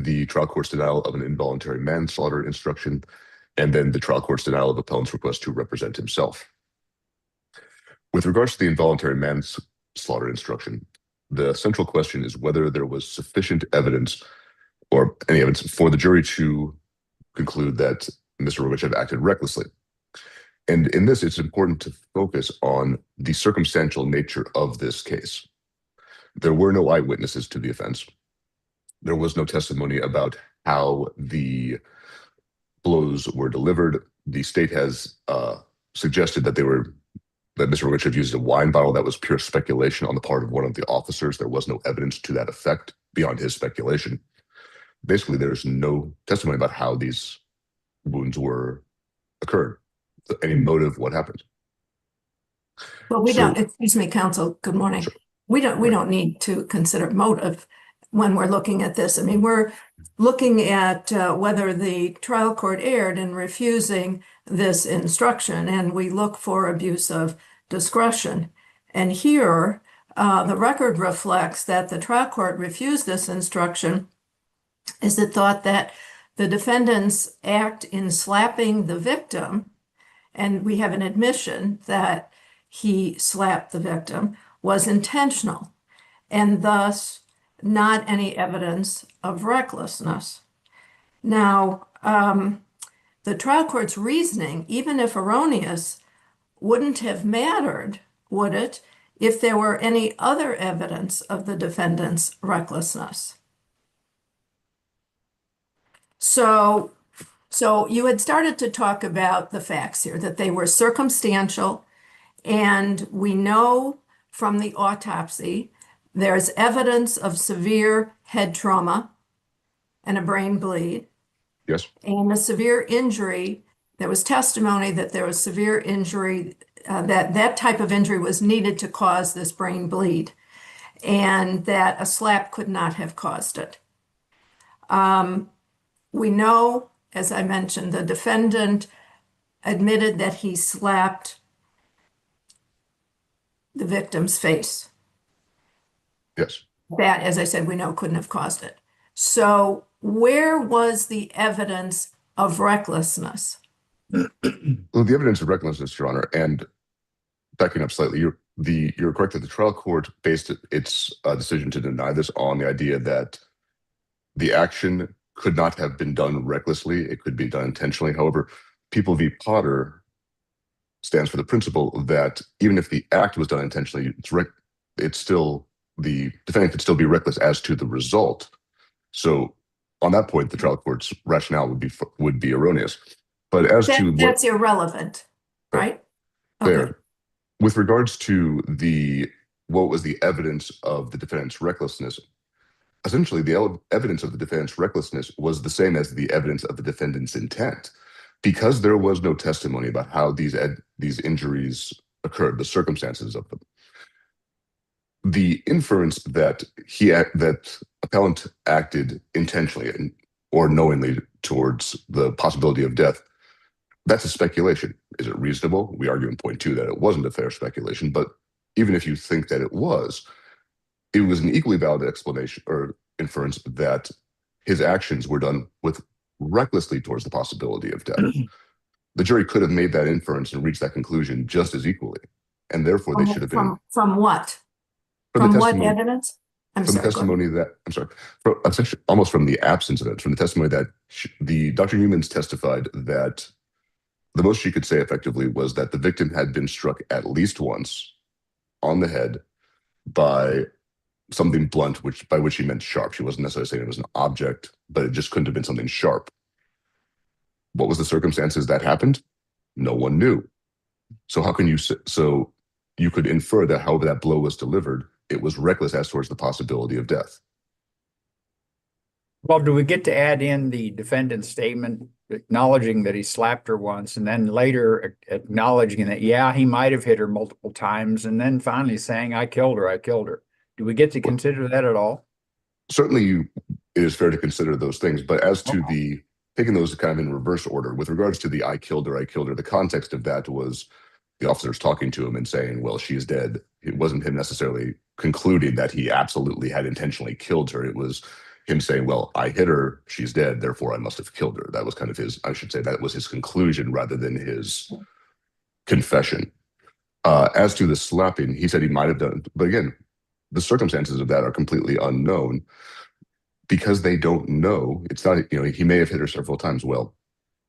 the trial court's denial of an involuntary manslaughter instruction, and then the trial court's denial of appellant's request to represent himself. With regards to the involuntary manslaughter instruction, the central question is whether there was sufficient evidence or any evidence for the jury to conclude that Mr. Rogatchev acted recklessly. And in this, it's important to focus on the circumstantial nature of this case. There were no eyewitnesses to the offense. There was no testimony about how the blows were delivered. The state has suggested that Mr. Rogatchev used a wine bottle. That was pure speculation on the part of one of the officers. There was no evidence to that effect beyond his speculation. Basically, there's no testimony about how these wounds occurred. Any motive, what happened. Well, we don't, excuse me, counsel, good morning. Sure. We don't need to consider motive when we're looking at this. I mean, we're looking at whether the trial court erred in refusing this instruction, and we look for abuse of discretion. And here, the record reflects that the trial court refused this instruction as it thought that the defendant's act in slapping the victim, and we have an admission that he slapped the victim, was intentional, and thus not any evidence of recklessness. Now, the trial court's reasoning, even if erroneous, wouldn't have mattered, would it, if there were any other evidence of the defendant's recklessness? So you had started to talk about the facts here, that they were circumstantial, and we know from the autopsy there's evidence of severe head trauma and a brain bleed. Yes. And a severe injury. There was testimony that there was severe injury, that type of injury was needed to cause this brain bleed, and that a slap could not have caused it. We know, as I mentioned, the defendant admitted that he slapped the victim's face. Yes. That, as I said, we know couldn't have caused it. So where was the evidence of recklessness? Well, the evidence of recklessness, Your Honor, and backing up slightly, you're correct that the trial court based its decision to deny this on the idea that the action could not have been done recklessly. It could be done intentionally. However, People v. Potter stands for the principle that even if the act was done intentionally, it's still, the defendant could still be reckless as to the result. So on that point, the trial court's rationale would be erroneous. But as that's irrelevant, right? Fair. Okay. With regards to what was the evidence of the defendant's recklessness, essentially the evidence of the defendant's recklessness was the same as the evidence of the defendant's intent. Because there was no testimony about how these injuries occurred, the circumstances of them, the inference that that appellant acted intentionally or knowingly towards the possibility of death, that's a speculation. Is it reasonable? We argue in point 2 that it wasn't a fair speculation, but even if you think that it was an equally valid explanation or inference that his actions were done with recklessly towards the possibility of death. The jury could have made that inference and reached that conclusion just as equally, and therefore they should have been. From what? From what evidence? Almost from the absence of it, from the testimony that Dr. Newman's testified that the most she could say effectively was that the victim had been struck at least once on the head by something blunt, by which she meant sharp. She wasn't necessarily saying it was an object, but it just couldn't have been something sharp. What was the circumstances that happened? No one knew. So you could infer that however that blow was delivered, it was reckless as towards the possibility of death. Well, do we get to add in the defendant's statement acknowledging that he slapped her once, and then later acknowledging that, yeah, he might have hit her multiple times, and then finally saying, I killed her. Do we get to consider that at all? Certainly it is fair to consider those things, but as to taking those kind of in reverse order, with regards to the I killed her, the context of that was the officers talking to him and saying, well, she is dead. It wasn't him necessarily concluding that he absolutely had intentionally killed her. It was him saying, well, I hit her, she's dead, therefore I must have killed her. That was kind of his, I should say, that was his conclusion rather than his confession. As to the slapping, he said he might have done it. But again, the circumstances of that are completely unknown because they don't know. It's not, he may have hit her several times. Well,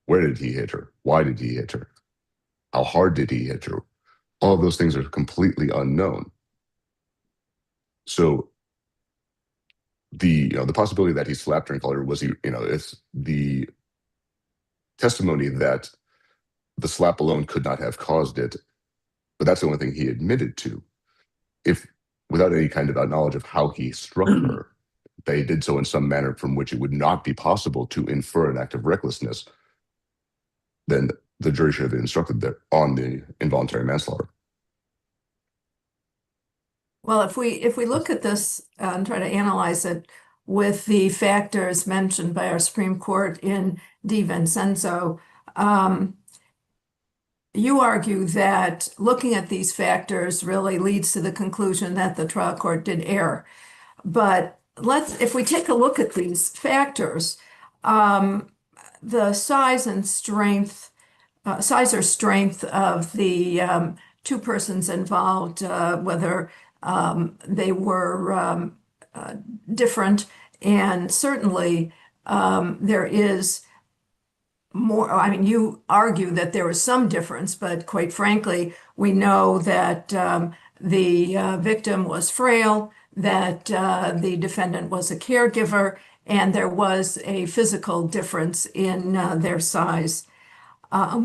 where did he hit her? Why did he hit her? How hard did he hit her? All of those things are completely unknown. So the possibility that he slapped her and called her was it's the testimony that the slap alone could not have caused it, but that's the only thing he admitted to. If without any kind of knowledge of how he struck her, they did so in some manner from which it would not be possible to infer an act of recklessness, then the jury should have been instructed there on the involuntary manslaughter. Well, if we look at this and try to analyze it with the factors mentioned by our Supreme Court in DiVincenzo, you argue that looking at these factors really leads to the conclusion that the trial court did err. But if we take a look at these factors, the size or strength of the two persons involved, whether they were different, and certainly there is more. I mean, you argue that there was some difference, but quite frankly, we know that the victim was frail, that the defendant was a caregiver, and there was a physical difference in their size.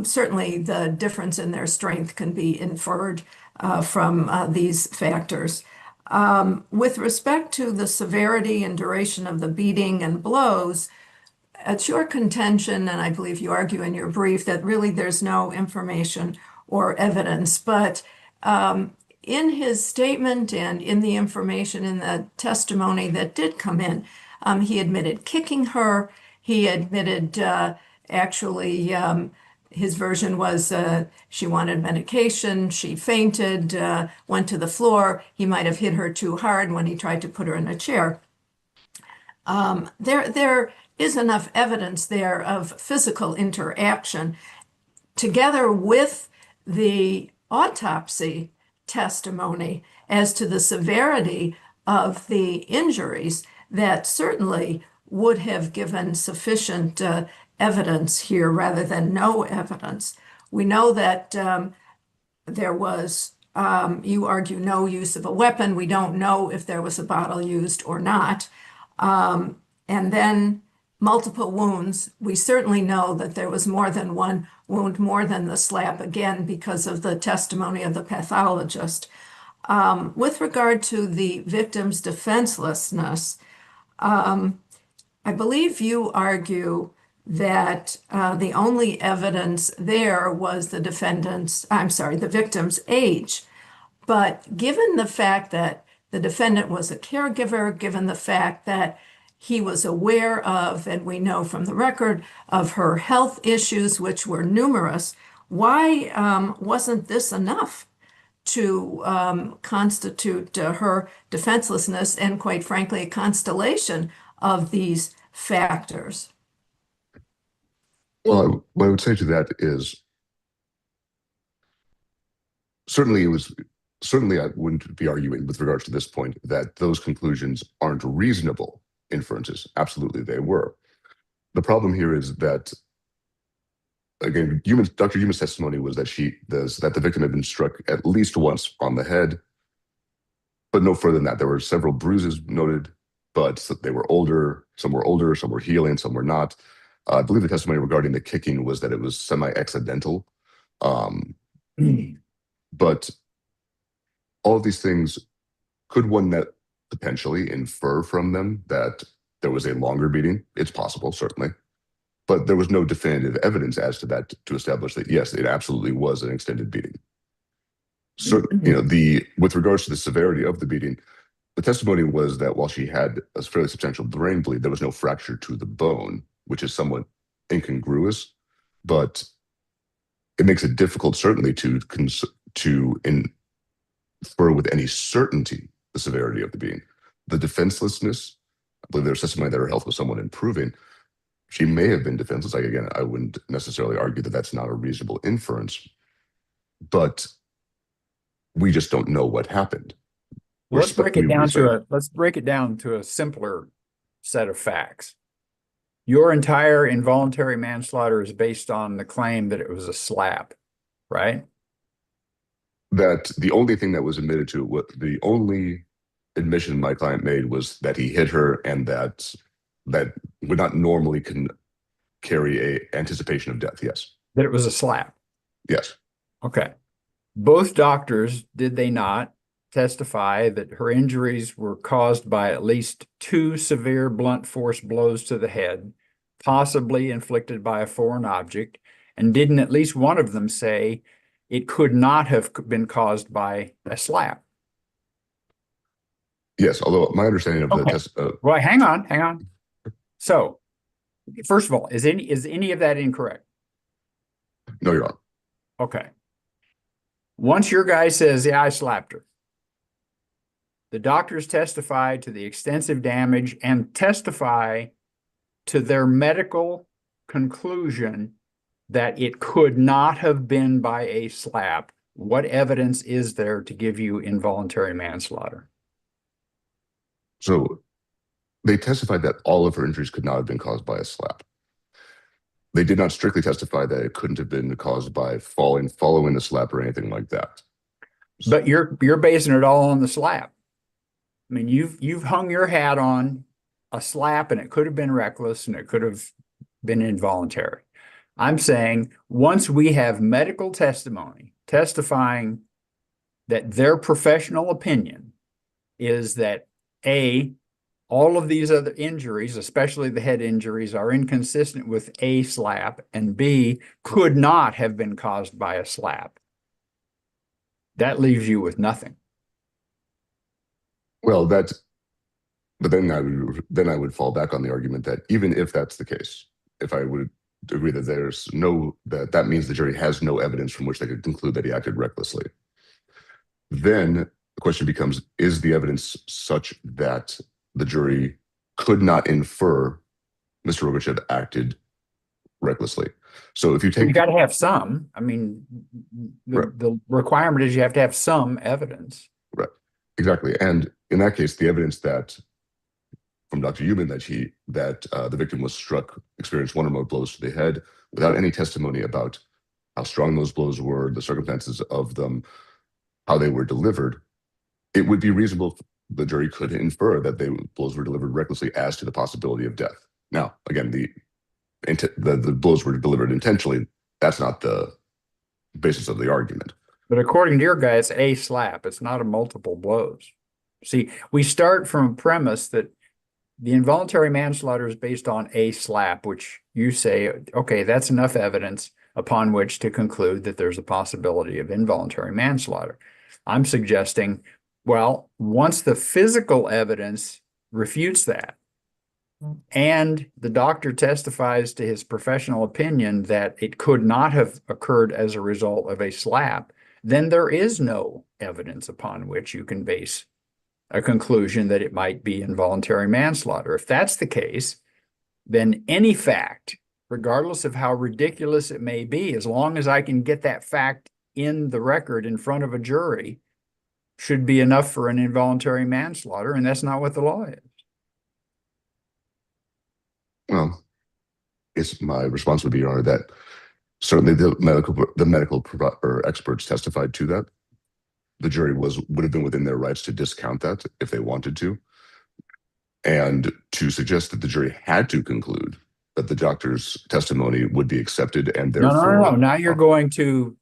Certainly, the difference in their strength can be inferred from these factors. With respect to the severity and duration of the beating and blows, it's your contention, and I believe you argue in your brief, that really there's no information or evidence. But in his statement and in the information in the testimony that did come in, he admitted kicking her. He admitted actually his version was she wanted medication, she fainted, went to the floor. He might have hit her too hard when he tried to put her in a chair. There is enough evidence there of physical interaction together with the autopsy testimony as to the severity of the injuries that certainly would have given sufficient evidence here rather than no evidence. We know that there was, you argue, no use of a weapon. We don't know if there was a bottle used or not. And then multiple wounds. We certainly know that there was more than one wound, more than the slap, again, because of the testimony of the pathologist. With regard to the victim's defenselessness, I believe you argue that the only evidence there was the victim's age. But given the fact that the defendant was a caregiver, given the fact that he was aware of, and we know from the record, of her health issues, which were numerous, why wasn't this enough to constitute her defenselessness and, quite frankly, a constellation of these factors? Well, what I would say to that is certainly I wouldn't be arguing with regards to this point that those conclusions aren't reasonable inferences. Absolutely, they were. The problem here is that, again, Dr. Yuma's testimony was that that the victim had been struck at least once on the head, but no further than that. There were several bruises noted, but they were older. Some were healing, some were not. I believe the testimony regarding the kicking was that it was semi-accidental. But all of these things, could one potentially infer from them that there was a longer beating? It's possible, certainly. But there was no definitive evidence as to that to establish that, yes, it absolutely was an extended beating. So, with regards to the severity of the beating, the testimony was that while she had a fairly substantial brain bleed, there was no fracture to the bone, which is somewhat incongruous, but it makes it difficult, certainly, to infer with any certainty the severity of the beating. The defenselessness, believe there was testimony that her health was somewhat improving. She may have been defenseless. Like, again, I wouldn't necessarily argue that that's not a reasonable inference, but we just don't know what happened. Let's break it down to a simpler set of facts. Your entire involuntary manslaughter is based on the claim that it was a slap, right? That the only thing that was admitted to, what the only admission my client made was that he hit her, and that would not normally carry a anticipation of death. Yes. That it was a slap. Yes. Okay. Both doctors, did they not testify that her injuries were caused by at least 2 severe blunt force blows to the head, possibly inflicted by a foreign object? And didn't at least one of them say it could not have been caused by a slap? Yes, although my understanding of the test. Well, hang on. So, first of all, is any of that incorrect? No, you're wrong. Okay. Once your guy says, yeah, I slapped her, the doctors testify to the extensive damage and testify to their medical conclusion that it could not have been by a slap. What evidence is there to give you involuntary manslaughter? So they testified that all of her injuries could not have been caused by a slap. They did not strictly testify that it couldn't have been caused by following the slap or anything like that. But you're basing it all on the slap. I mean, you've hung your hat on a slap, and it could have been reckless, and it could have been involuntary. I'm saying once we have medical testimony testifying that their professional opinion is that A, all of these other injuries, especially the head injuries, are inconsistent with a slap, and B, could not have been caused by a slap, that leaves you with nothing. Well, but then I would fall back on the argument that even if that's the case, if I would agree that that means the jury has no evidence from which they could conclude that he acted recklessly, then the question becomes, is the evidence such that the jury could not infer Mr. Rogatchev acted recklessly? So if you take, you got to have some. I mean, the requirement is you have to have some evidence. Right. Exactly. And in that case, the evidence that from Dr. Euban that the victim was struck, experienced 1 or more blows to the head without any testimony about how strong those blows were, the circumstances of them, how they were delivered, it would be reasonable. The jury could infer that the blows were delivered recklessly as to the possibility of death. Now, again, the blows were delivered intentionally. That's not the basis of the argument. But according to your guy, it's a slap. It's not a multiple blows. See, we start from a premise that the involuntary manslaughter is based on a slap, which you say, okay, that's enough evidence upon which to conclude that there's a possibility of involuntary manslaughter. I'm suggesting, well, once the physical evidence refutes that, and the doctor testifies to his professional opinion that it could not have occurred as a result of a slap, then there is no evidence upon which you can base a conclusion that it might be involuntary manslaughter. If that's the case, then any fact, regardless of how ridiculous it may be, as long as I can get that fact in the record in front of a jury, should be enough for an involuntary manslaughter, and that's not what the law is. Well, my response would be, Your Honor, that certainly the medical experts testified to that. The jury would have been within their rights to discount that if they wanted to, and to suggest that the jury had to conclude that the doctor's testimony would be accepted, and therefore no. Now you're going to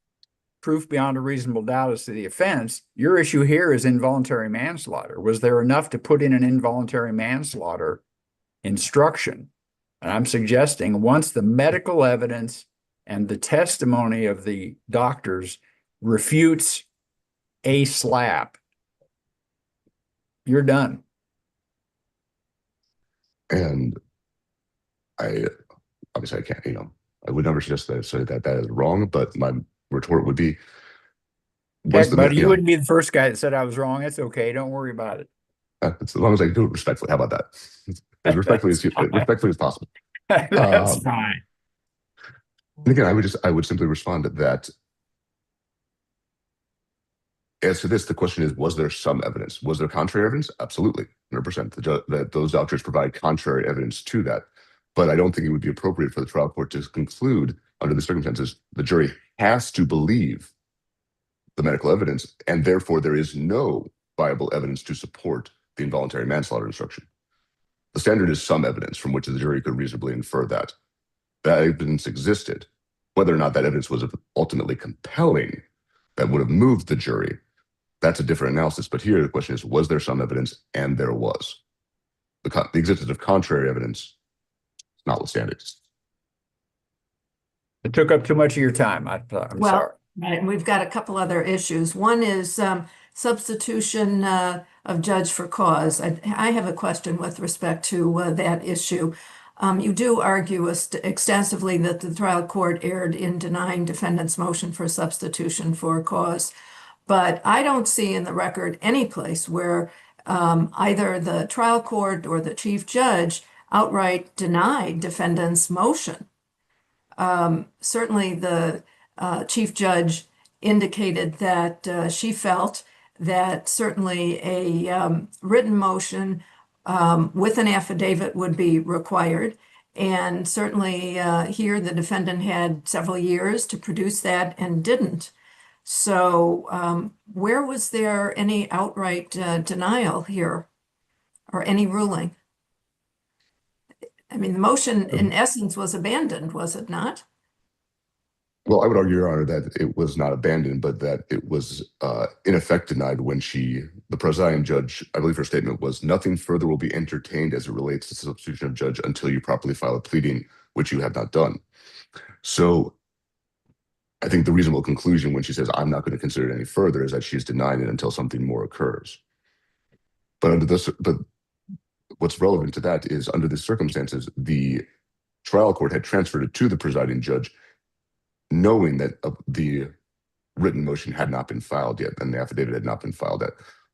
proof beyond a reasonable doubt as to the offense. Your issue here is involuntary manslaughter. Was there enough to put in an involuntary manslaughter instruction? And I'm suggesting once the medical evidence and the testimony of the doctors refutes a slap, you're done. And obviously I can't, I would never suggest that say that is wrong, but my retort would be, Heck, buddy, you wouldn't be the first guy that said I was wrong. It's okay. Don't worry about it. As long as I do it respectfully. How about that? as respectfully as possible. That's Um, fine. and again, I would simply respond that as to this, the question is, was there some evidence? Was there contrary evidence? Absolutely, 100%. That those doctors provide contrary evidence to that. But I don't think it would be appropriate for the trial court to conclude, under the circumstances, the jury has to believe the medical evidence, and therefore there is no viable evidence to support the involuntary manslaughter instruction. The standard is some evidence from which the jury could reasonably infer that evidence existed. Whether or not that evidence was ultimately compelling, that would have moved the jury, that's a different analysis. But here the question is, was there some evidence? And there was. The existence of contrary evidence, notwithstanding. It took up too much of your time. I'm Well, sorry. right, and we've got a couple other issues. One is substitution of judge for cause. I have a question with respect to that issue. You do argue extensively that the trial court erred in denying defendant's motion for substitution for cause, but I don't see in the record any place where either the trial court or the chief judge outright denied defendant's motion. Certainly the chief judge indicated that she felt that certainly a written motion with an affidavit would be required. And certainly here the defendant had several years to produce that and didn't. So where was there any outright denial here or any ruling? I mean, the motion in essence was abandoned, was it not? Well, I would argue, Your Honor, that it was not abandoned, but that it was in effect denied when the presiding judge, I believe her statement was, nothing further will be entertained as it relates to substitution of judge until you properly file a pleading, which you have not done. So I think the reasonable conclusion when she says, I'm not going to consider it any further, is that she's denying it until something more occurs. But what's relevant to that is, under the circumstances, the trial court had transferred it to the presiding judge, knowing that the written motion had not been filed yet and the affidavit had not been filed yet.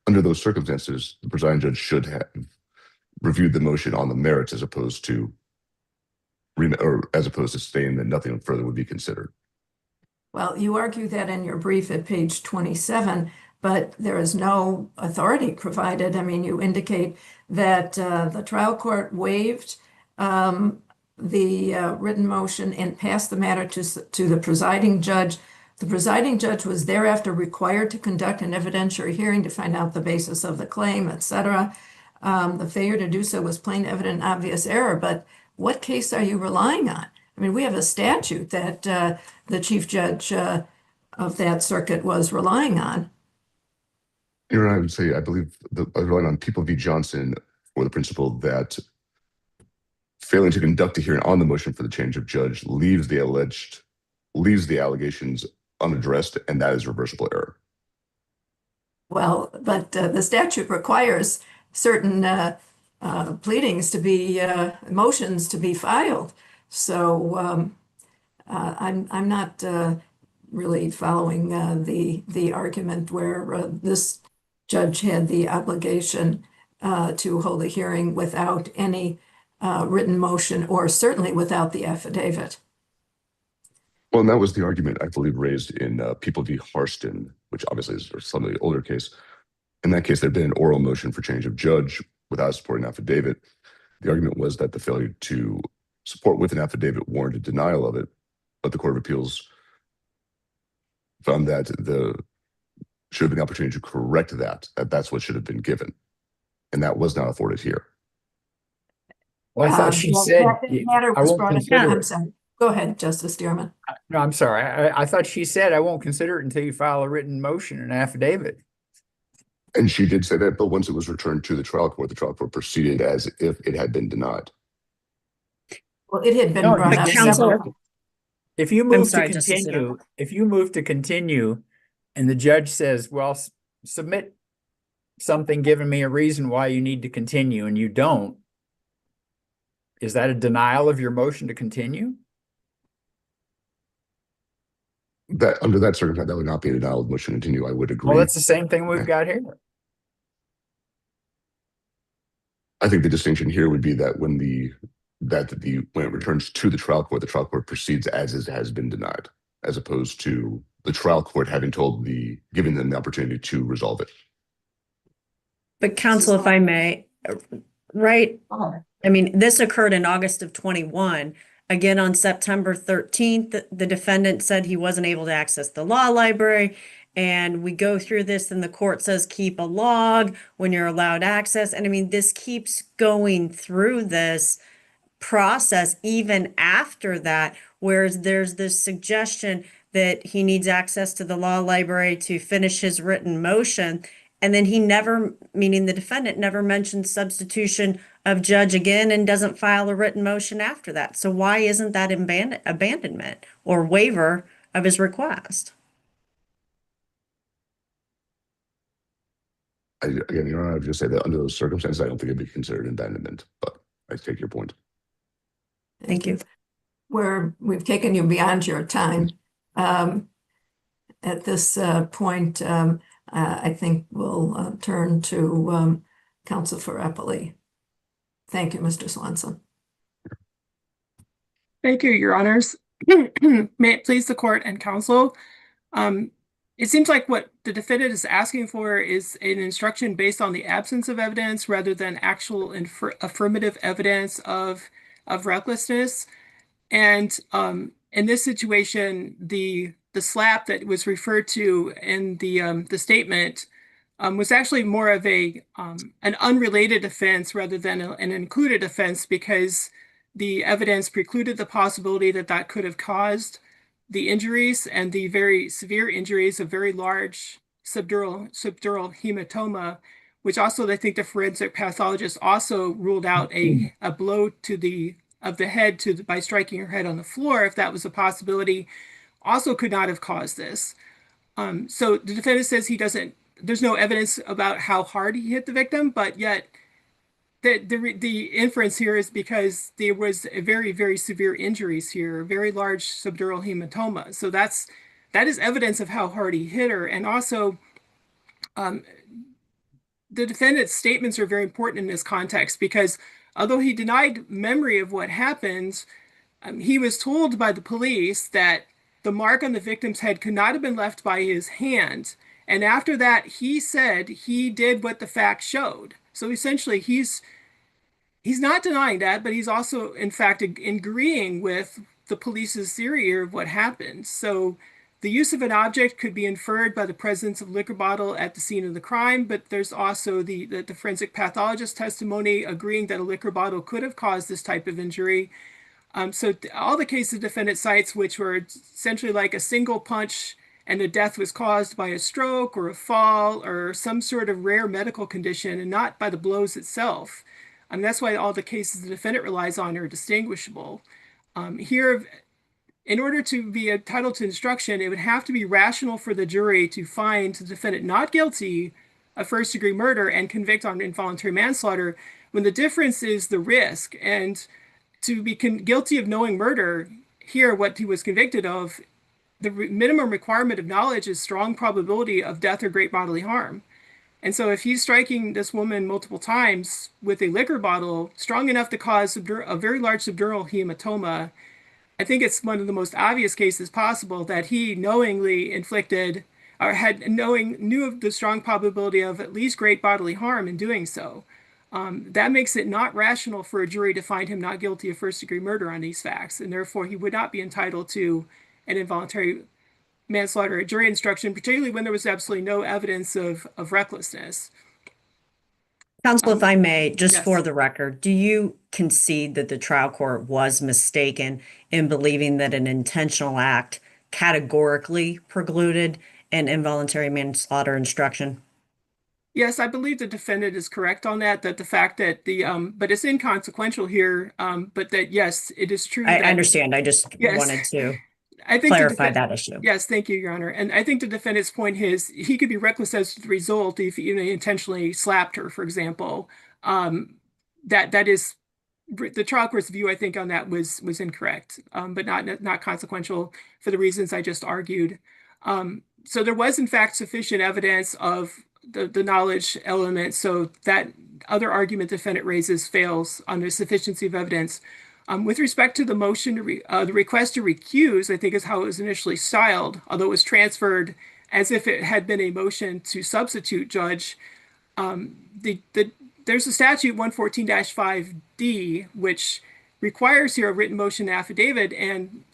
Under those circumstances, the presiding judge should have reviewed the motion on the merits as opposed to saying that nothing further would be considered. Well, you argue that in your brief at page 27, but there is no authority provided. I mean, you indicate that the trial court waived the written motion and passed the matter to the presiding judge. The presiding judge was thereafter required to conduct an evidentiary hearing to find out the basis of the claim, etc. The failure to do so was plain, evident, obvious error. But what case are you relying on? I mean, we have a statute that the chief judge of that circuit was relying on. Your Honor, I would say, I believe I was relying on People v. Johnson for the principle that failing to conduct a hearing on the motion for the change of judge leaves the allegations unaddressed, and that is reversible error. Well, but the statute requires certain pleadings to be motions to be filed. So I'm not really following the argument where this judge had the obligation to hold a hearing without any written motion, or certainly without the affidavit. Well, and that was the argument, I believe, raised in People v. Harston, which obviously is a slightly older case. In that case, there had been an oral motion for change of judge without supporting affidavit. The argument was that the failure to support with an affidavit warranted denial of it, but the Court of Appeals found that there should have been the opportunity to correct that's what should have been given. And that was not afforded here. Well, I thought she said, matter was brought up. consider I'm sorry. Go ahead, Justice Dearman. No, I'm sorry. I thought she said, I won't consider it until you file a written motion and affidavit. And she did say that, but once it was returned to the trial court proceeded as if it had been denied. Well, it had been No, brought up Counselor. several. If you move sorry, to Justice continue, and the judge says, well, submit something giving me a reason why you need to continue, and you don't, is that a denial of your motion to continue? That under that circumstance, that would not be a denial of motion to continue. I would agree. Well, that's the same thing we've got here. I think the distinction here would be that when when it returns to the trial court proceeds as it has been denied, as opposed to the trial court having giving them the opportunity to resolve it. But counsel, if I may, right? I mean, this occurred in August of 21. Again, on September 13th, the defendant said he wasn't able to access the law library. And we go through this and the court says, keep a log when you're allowed access. And I mean, this keeps going through this process even after that, whereas there's this suggestion that he needs access to the law library to finish his written motion. And then he never, meaning the defendant, never mentions substitution of judge again and doesn't file a written motion after that. So why isn't that abandonment or waiver of his request? Again, Your Honor, I would just say that under those circumstances, I don't think it'd be considered abandonment, but I take your point. Thank you. We've taken you beyond your time. At this point, I think we'll turn to counsel for appellee. Thank you, Mr. Swanson. Thank you, Your Honors. May it please the court and counsel. It seems like what the defendant is asking for is an instruction based on the absence of evidence rather than actual affirmative evidence of recklessness. And in this situation, the slap that was referred to in the statement was actually more of an unrelated offense rather than an included offense, because the evidence precluded the possibility that that could have caused the injuries and the very severe injuries of very large subdural hematoma, which also I think the forensic pathologist also ruled out a blow to the head by striking her head on the floor, if that was a possibility, also could not have caused this. So the defendant says there's no evidence about how hard he hit the victim, but yet the inference here is because there was a very, very severe injuries here, very large subdural hematoma. So that is evidence of how hard he hit her. And also, the defendant's statements are very important in this context, because although he denied memory of what happened, he was told by the police that the mark on the victim's head could not have been left by his hand. And after that, he said he did what the facts showed. So essentially, he's not denying that, but he's also, in fact, agreeing with the police's theory of what happened. So the use of an object could be inferred by the presence of liquor bottle at the scene of the crime, but there's also the forensic pathologist testimony agreeing that a liquor bottle could have caused this type of injury. So all the cases the defendant cites, which were essentially like a single punch and the death was caused by a stroke or a fall or some sort of rare medical condition and not by the blows itself. That's why all the cases the defendant relies on are distinguishable. Here, in order to be entitled to instruction, it would have to be rational for the jury to find the defendant not guilty of first-degree murder and convict on involuntary manslaughter, when the difference is the risk. And to be guilty of knowing murder, here what he was convicted of, the minimum requirement of knowledge is strong probability of death or great bodily harm. And so if he's striking this woman multiple times with a liquor bottle strong enough to cause a very large subdural hematoma, I think it's one of the most obvious cases possible that he knowingly inflicted or knew of the strong probability of at least great bodily harm in doing so. That makes it not rational for a jury to find him not guilty of first-degree murder on these facts, and therefore he would not be entitled to an involuntary manslaughter jury instruction, particularly when there was absolutely no evidence of recklessness. Counsel, if I may, just yes. for the record, do you concede that the trial court was mistaken in believing that an intentional act categorically precluded an involuntary manslaughter instruction? Yes, I believe the defendant is correct on that the fact that but it's inconsequential here, but that, yes, it is true. I understand. I just wanted to clarify that issue. Yes, thank you, Your Honor. And I think the defendant's point is he could be reckless as the result if he intentionally slapped her, for example. That is the trial court's view, I think, on that was incorrect, but not consequential for the reasons I just argued. So there was, in fact, sufficient evidence of the knowledge element, so that other argument defendant raises fails on the sufficiency of evidence. With respect to the motion the request to recuse, I think is how it was initially styled, although it was transferred as if it had been a motion to substitute judge. There's a statute 114-5D, which requires here a written motion affidavit. And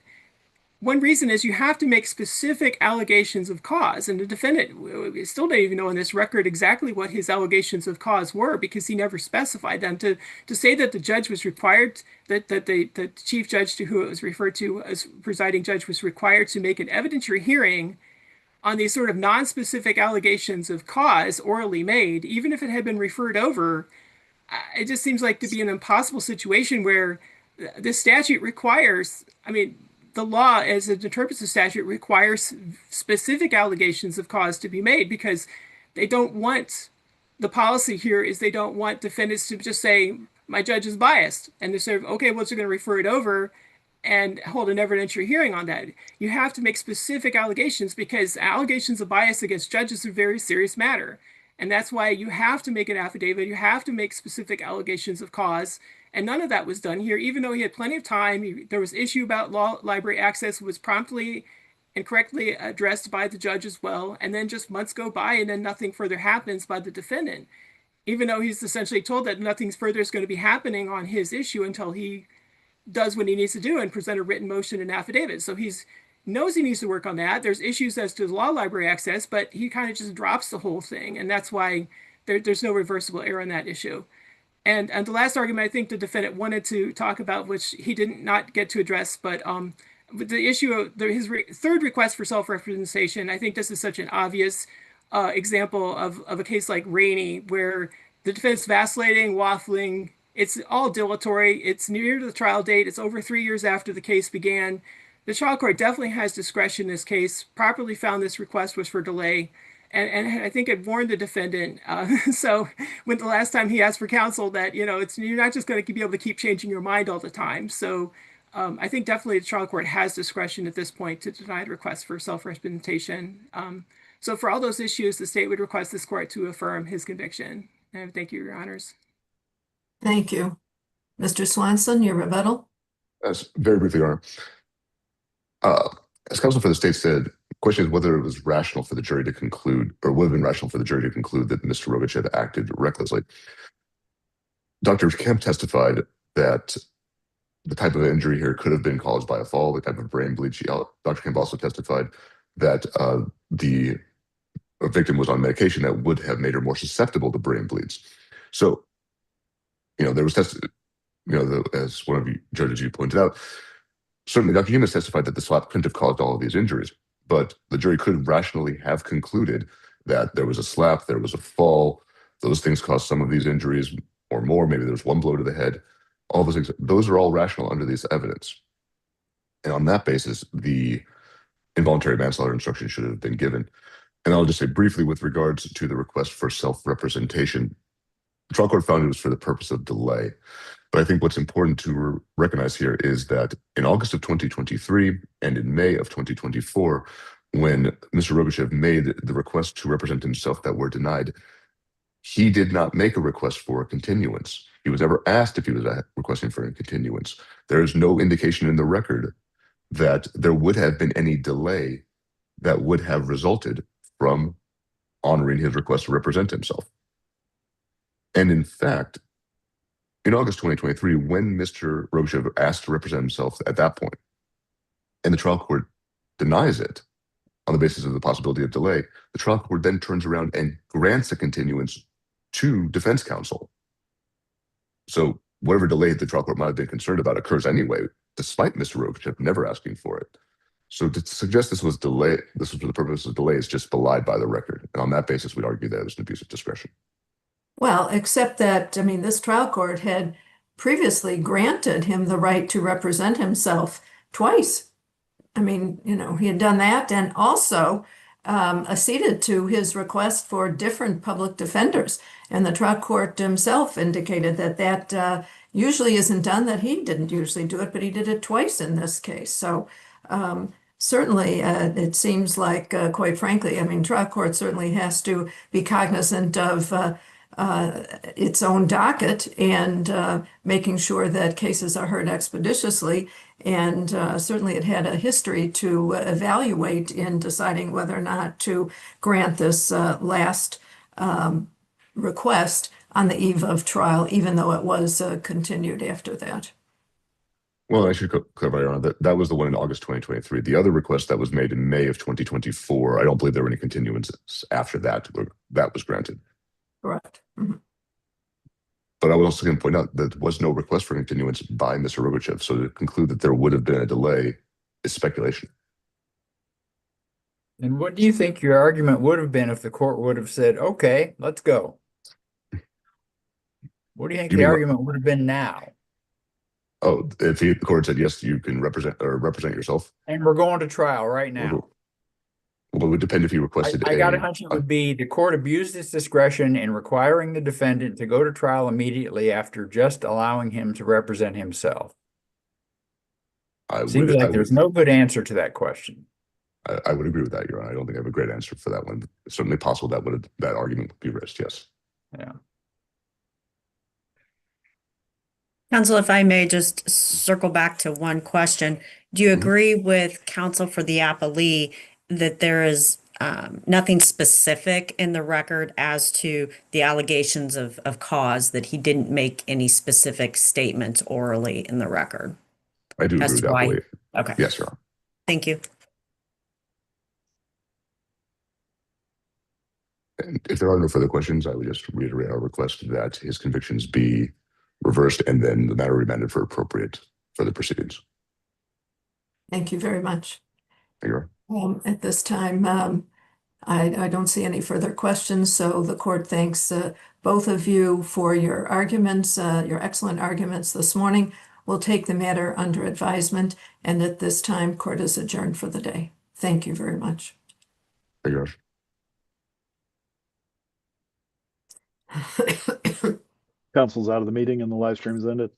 one reason is you have to make specific allegations of cause. And the defendant still didn't even know in this record exactly what his allegations of cause were because he never specified them. To say that the judge was required, that the chief judge to who it was referred to as presiding judge was required to make an evidentiary hearing on these sort of non-specific allegations of cause orally made, even if it had been referred over, it just seems like to be an impossible situation where this statute requires, the law as it interprets the statute requires specific allegations of cause to be made because they don't want, the policy here is they don't want defendants to just say, my judge is biased. And they say, okay, well, you're going to refer it over and hold an evidentiary hearing on that. You have to make specific allegations because allegations of bias against judges are a very serious matter. And that's why you have to make an affidavit. You have to make specific allegations of cause. And none of that was done here, even though he had plenty of time. There was issue about law library access was promptly and correctly addressed by the judge as well. And then just months go by and then nothing further happens by the defendant, even though he's essentially told that nothing further is going to be happening on his issue until he does what he needs to do and present a written motion and affidavit. So he's knows he needs to work on that. There's issues as to the law library access, but he kind of just drops the whole thing. And that's why there's no reversible error on that issue. And the last argument I think the defendant wanted to talk about, which he did not get to address, but the issue of his third request for self-representation, I think this is such an obvious example of a case like Rainey, where the defendant's vacillating, waffling. It's all dilatory. It's near to the trial date. It's over 3 years after the case began. The trial court definitely has discretion in this case, properly found this request was for delay. And I think it warned the defendant. So when the last time he asked for counsel that, you're not just going to be able to keep changing your mind all the time. So I think definitely the trial court has discretion at this point to deny the request for self-representation. So for all those issues, the state would request this court to affirm his conviction. And thank you, Your Honors. Thank you. Mr. Swanson, your rebuttal? Yes, very briefly, Your Honor. As counsel for the state said, the question is whether it was rational for the jury to conclude, or would have been rational for the jury to conclude that Mr. Rogatchev acted recklessly. Dr. Kemp testified that the type of injury here could have been caused by a fall, the type of brain bleed. Dr. Kemp also testified that the victim was on medication that would have made her more susceptible to brain bleeds. So, there was tested, as one of you judges you pointed out, certainly Dr. Humas testified that the slap couldn't have caused all of these injuries, but the jury could rationally have concluded that there was a slap, there was a fall, those things caused some of these injuries or more. Maybe there was one blow to the head. All those things, those are all rational under this evidence. And on that basis, the involuntary manslaughter instruction should have been given. And I'll just say briefly with regards to the request for self-representation, the trial court found it was for the purpose of delay. But I think what's important to recognize here is that in August of 2023 and in May of 2024, when Mr. Rogatchev made the request to represent himself that were denied, he did not make a request for a continuance. He was never asked if he was requesting for a continuance. There is no indication in the record that there would have been any delay that would have resulted from honoring his request to represent himself. And in fact, in August 2023, when Mr. Rogatchev asked to represent himself at that point, and the trial court denies it on the basis of the possibility of delay, the trial court then turns around and grants a continuance to defense counsel. So whatever delay the trial court might have been concerned about occurs anyway, despite Mr. Rogatchev never asking for it. So to suggest this was delay, this was for the purpose of delay, is just belied by the record. And on that basis, we'd argue that it was an abuse of discretion. Well, except that, this trial court had previously granted him the right to represent himself twice. He had done that and also acceded to his request for different public defenders. And the trial court himself indicated that usually isn't done, that he didn't usually do it, but he did it twice in this case. So certainly it seems like, quite frankly, trial court certainly has to be cognizant of its own docket and making sure that cases are heard expeditiously. And certainly it had a history to evaluate in deciding whether or not to grant this last request on the eve of trial, even though it was continued after that. Well, I should clarify, Your Honor, that was the one in August 2023. The other request that was made in May of 2024, I don't believe there were any continuances after that was granted. Correct. Mhm. But I would also can point out that there was no request for continuance by Mr. Rogatchev, so to conclude that there would have been a delay is speculation. And what do you think your argument would have been if the court would have said, okay, let's go? What do you think You the mean what? argument would have been now? Oh, if the court said, yes, you can represent yourself. And we're going to trial right now. Well, it would depend if he requested I got a hunch it would be the court abused its discretion in requiring the defendant to go to trial immediately after just allowing him to represent himself. Seems like there's no good answer to that question. I would agree with that, Your Honor. I don't think I have a great answer for that one. It's certainly possible that argument would be raised, yes. Yeah. Counsel, if I may just circle back to one question. Do you agree with counsel for the appellee that there is nothing specific in the record as to the allegations of cause, that he didn't make any specific statements orally in the record? I do agree As with to that why- belief. Okay, Yes, Your Honor. thank you. And if there are no further questions, I would just reiterate our request that his convictions be reversed and then the matter remanded for appropriate further proceedings. Thank you very much. Thank you, Your Honor. At this time, I don't see any further questions, so the court thanks both of you for your arguments, your excellent arguments this morning. We'll take the matter under advisement, and at this time, court is adjourned for the day. Thank you very much. Thank you, Your Honor. Council's out of the meeting and the live stream is ended.